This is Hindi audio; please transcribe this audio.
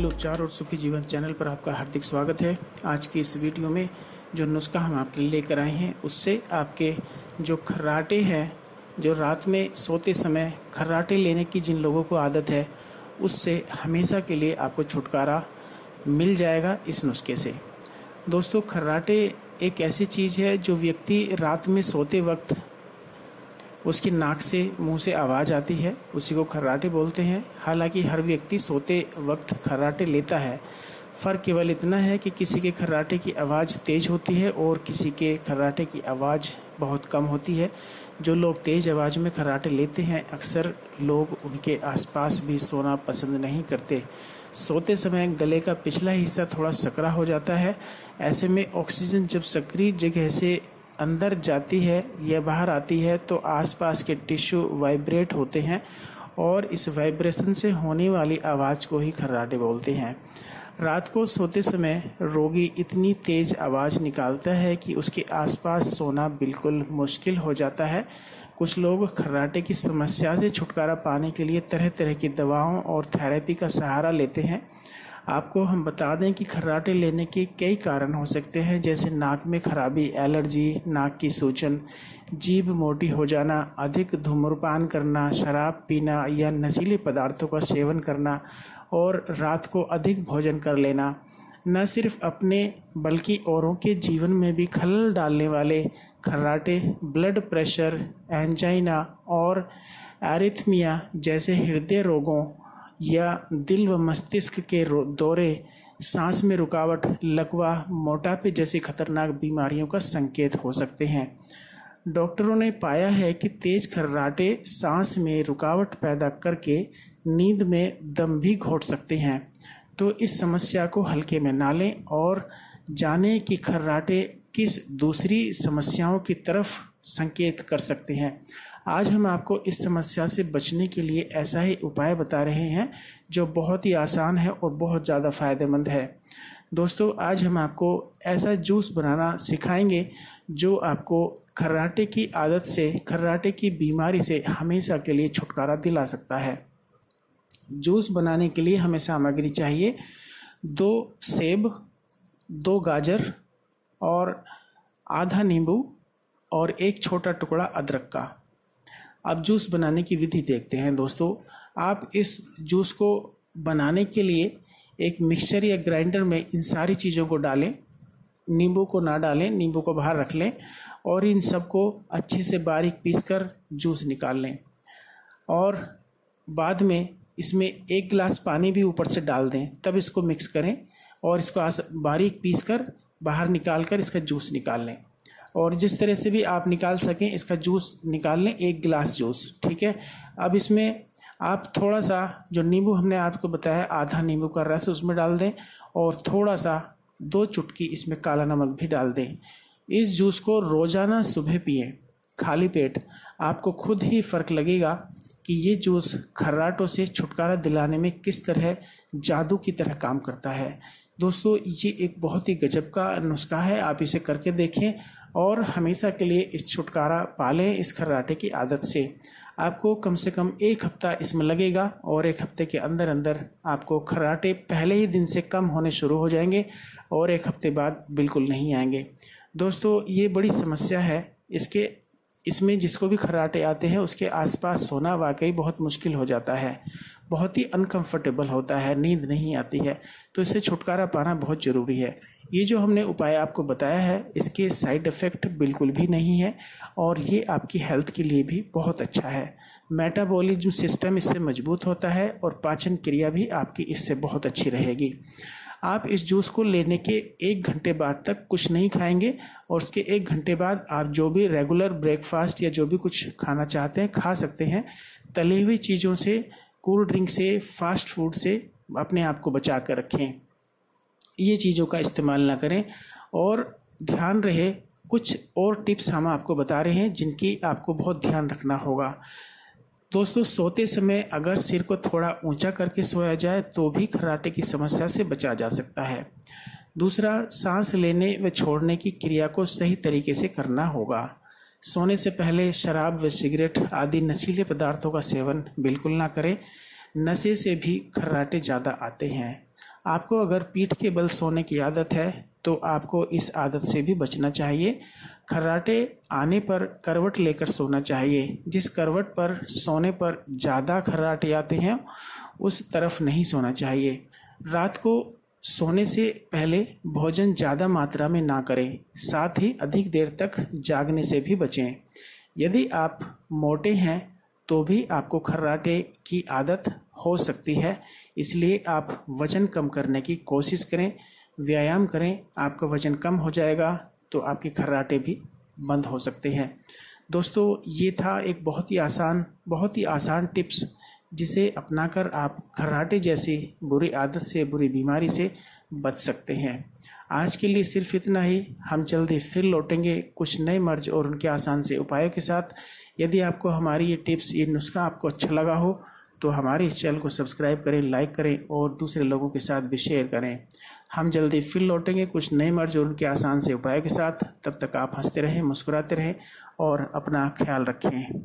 दिल उपचार और सुखी जीवन चैनल पर आपका हार्दिक स्वागत है। आज की इस वीडियो में जो नुस्खा हम आपके लिए लेकर आए हैं उससे आपके जो खर्राटे हैं, जो रात में सोते समय खर्राटे लेने की जिन लोगों को आदत है, उससे हमेशा के लिए आपको छुटकारा मिल जाएगा इस नुस्खे से। दोस्तों, खर्राटे एक ऐसी चीज़ है जो व्यक्ति रात में सोते वक्त उसकी नाक से मुंह से आवाज़ आती है, उसी को खर्राटे बोलते हैं। हालांकि हर व्यक्ति सोते वक्त खर्राटे लेता है। फ़र्क केवल इतना है कि किसी के खर्राटे की आवाज़ तेज़ होती है और किसी के खर्राटे की आवाज़ बहुत कम होती है। जो लोग तेज़ आवाज़ में खर्राटे लेते हैं, अक्सर लोग उनके आसपास भी सोना पसंद नहीं करते। सोते समय गले का पिछला हिस्सा थोड़ा सकरा हो जाता है। ऐसे में ऑक्सीजन जब सक्रिय जगह से अंदर जाती है या बाहर आती है तो आसपास के टिश्यू वाइब्रेट होते हैं और इस वाइब्रेशन से होने वाली आवाज़ को ही खर्राटे बोलते हैं। रात को सोते समय रोगी इतनी तेज़ आवाज़ निकालता है कि उसके आसपास सोना बिल्कुल मुश्किल हो जाता है। कुछ लोग खर्राटे की समस्या से छुटकारा पाने के लिए तरह तरह की दवाओं और थेरेपी का सहारा लेते हैं। आपको हम बता दें कि खर्राटे लेने के कई कारण हो सकते हैं, जैसे नाक में खराबी, एलर्जी, नाक की सूजन, जीभ मोटी हो जाना, अधिक धूम्रपान करना, शराब पीना या नशीले पदार्थों का सेवन करना और रात को अधिक भोजन कर लेना। न सिर्फ अपने बल्कि औरों के जीवन में भी खलल डालने वाले खर्राटे ब्लड प्रेशर, एंजाइना और एरिथमिया जैसे हृदय रोगों या दिल व मस्तिष्क के दौरे, सांस में रुकावट, लकवा, मोटापे जैसी खतरनाक बीमारियों का संकेत हो सकते हैं। डॉक्टरों ने पाया है कि तेज खर्राटे सांस में रुकावट पैदा करके नींद में दम भी घोट सकते हैं। तो इस समस्या को हल्के में ना लें और जानें कि खर्राटे किस दूसरी समस्याओं की तरफ संकेत कर सकते हैं। आज हम आपको इस समस्या से बचने के लिए ऐसा ही उपाय बता रहे हैं जो बहुत ही आसान है और बहुत ज़्यादा फ़ायदेमंद है। दोस्तों, आज हम आपको ऐसा जूस बनाना सिखाएंगे जो आपको खर्राटे की आदत से, खर्राटे की बीमारी से हमेशा के लिए छुटकारा दिला सकता है। जूस बनाने के लिए हमें सामग्री चाहिए 2 सेब, 2 गाजर और आधा नींबू और 1 छोटा टुकड़ा अदरक का। अब जूस बनाने की विधि देखते हैं। दोस्तों, आप इस जूस को बनाने के लिए एक मिक्सचर या ग्राइंडर में इन सारी चीज़ों को डालें। नींबू को ना डालें, नींबू को बाहर रख लें और इन सब को अच्छे से बारीक पीसकर जूस निकाल लें। और बाद में इसमें 1 गिलास पानी भी ऊपर से डाल दें, तब इसको मिक्स करें और इसको बारीक पीसकर बाहर निकाल कर इसका जूस निकाल लें। और जिस तरह से भी आप निकाल सकें इसका जूस निकाल लें, 1 गिलास जूस, ठीक है। अब इसमें आप थोड़ा सा जो नींबू हमने आपको बताया, आधा नींबू का रस उसमें डाल दें और थोड़ा सा 2 चुटकी इसमें काला नमक भी डाल दें। इस जूस को रोज़ाना सुबह पिएं, खाली पेट। आपको खुद ही फ़र्क लगेगा कि ये जूस खर्राटों से छुटकारा दिलाने में किस तरह जादू की तरह काम करता है। दोस्तों, ये एक बहुत ही गजब का नुस्खा है। आप इसे करके देखें और हमेशा के लिए इस छुटकारा पालें इस खर्राटे की आदत से। आपको कम से कम 1 हफ्ता इसमें लगेगा और 1 हफ्ते के अंदर अंदर आपको खर्राटे पहले ही दिन से कम होने शुरू हो जाएंगे और 1 हफ्ते बाद बिल्कुल नहीं आएंगे। दोस्तों, ये बड़ी समस्या है। इसमें जिसको भी खर्राटे आते हैं उसके आसपास सोना वाकई बहुत मुश्किल हो जाता है, बहुत ही अनकंफर्टेबल होता है, नींद नहीं आती है। तो इससे छुटकारा पाना बहुत ज़रूरी है। ये जो हमने उपाय आपको बताया है इसके साइड इफ़ेक्ट बिल्कुल भी नहीं है और ये आपकी हेल्थ के लिए भी बहुत अच्छा है। मेटाबॉलिज्म सिस्टम इससे मजबूत होता है और पाचन क्रिया भी आपकी इससे बहुत अच्छी रहेगी। आप इस जूस को लेने के 1 घंटे बाद तक कुछ नहीं खाएंगे और उसके 1 घंटे बाद आप जो भी रेगुलर ब्रेकफास्ट या जो भी कुछ खाना चाहते हैं खा सकते हैं। तली हुई चीज़ों से, कोल्ड ड्रिंक से, फास्ट फूड से अपने आप को बचा कर रखें। ये चीज़ों का इस्तेमाल ना करें। और ध्यान रहे, कुछ और टिप्स हम आपको बता रहे हैं जिनकी आपको बहुत ध्यान रखना होगा। दोस्तों, सोते समय अगर सिर को थोड़ा ऊंचा करके सोया जाए तो भी खर्राटे की समस्या से बचा जा सकता है। दूसरा, सांस लेने व छोड़ने की क्रिया को सही तरीके से करना होगा। सोने से पहले शराब व सिगरेट आदि नशीले पदार्थों का सेवन बिल्कुल ना करें। नशे से भी खर्राटे ज़्यादा आते हैं। आपको अगर पीठ के बल सोने की आदत है तो आपको इस आदत से भी बचना चाहिए। खर्राटे आने पर करवट लेकर सोना चाहिए। जिस करवट पर सोने पर ज़्यादा खर्राटे आते हैं उस तरफ नहीं सोना चाहिए। रात को सोने से पहले भोजन ज़्यादा मात्रा में ना करें, साथ ही अधिक देर तक जागने से भी बचें। यदि आप मोटे हैं तो भी आपको खर्राटे की आदत हो सकती है, इसलिए आप वज़न कम करने की कोशिश करें, व्यायाम करें। आपका वज़न कम हो जाएगा तो आपके खर्राटे भी बंद हो सकते हैं। दोस्तों, ये था एक बहुत ही आसान टिप्स जिसे अपनाकर आप खर्राटे जैसी बुरी आदत से, बुरी बीमारी से बच सकते हैं। आज के लिए सिर्फ इतना ही। हम जल्दी फिर लौटेंगे कुछ नए मर्ज और उनके आसान से उपायों के साथ। यदि आपको हमारी ये टिप्स, ये नुस्खा आपको अच्छा लगा हो तो हमारे इस चैनल को सब्सक्राइब करें, लाइक करें और दूसरे लोगों के साथ भी शेयर करें। हम जल्दी फिर लौटेंगे कुछ नए मर्ज और उनके आसान से उपायों के साथ। तब तक आप हंसते रहें, मुस्कुराते रहें और अपना ख्याल रखें।